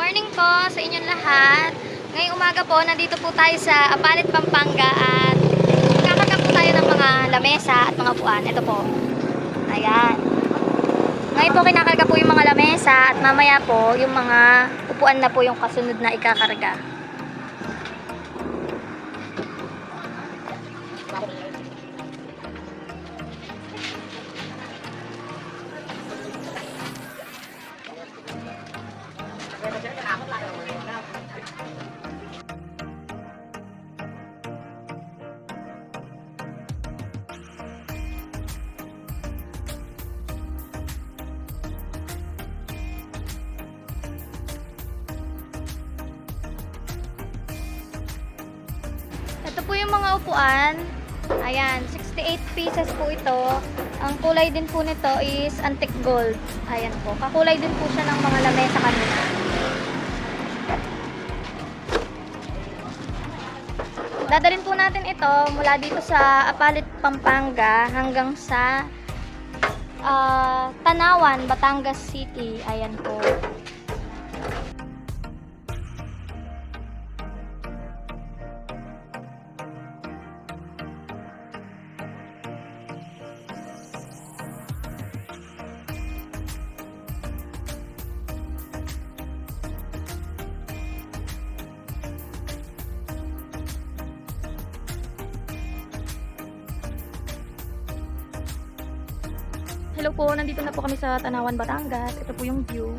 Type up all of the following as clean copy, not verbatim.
morning po sa inyong lahat. Ngayong umaga po, nandito po tayo sa Apalit, Pampanga at magkakarga po tayo ng mga lamesa at mga upuan. Ito po. Ayan. Ngayon po kinakarga po yung mga lamesa at mamaya po yung mga upuan na po yung kasunod na ikakarga. Ito po yung mga upuan. Ayan, 68 pieces po ito. Ang kulay din po nito is antique gold. Ayan po. Kakulay din po siya ng mga lamesa kanina. Dadalhin po natin ito mula dito sa Apalit, Pampanga hanggang sa Tanawan, Batangas City. Ayan po. Hello po, nandito na po kami sa Tanawan, Batangas. Ito po yung view.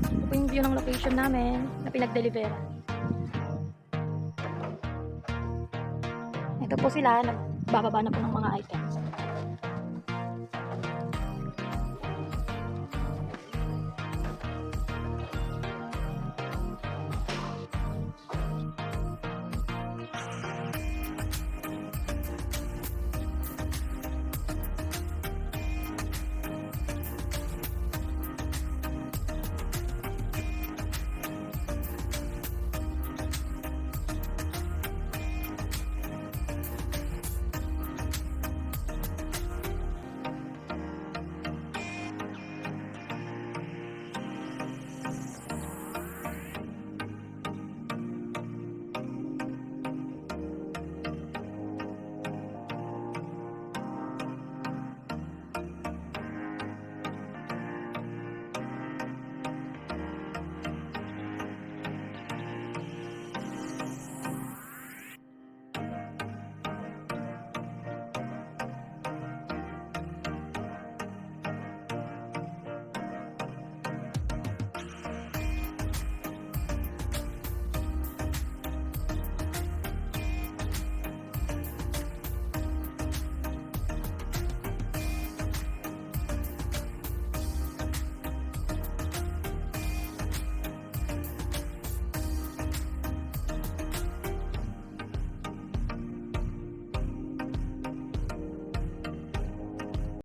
Ito po yung view ng location namin na pinag-deliver. Ito po sila, nagbababa na po ng mga items.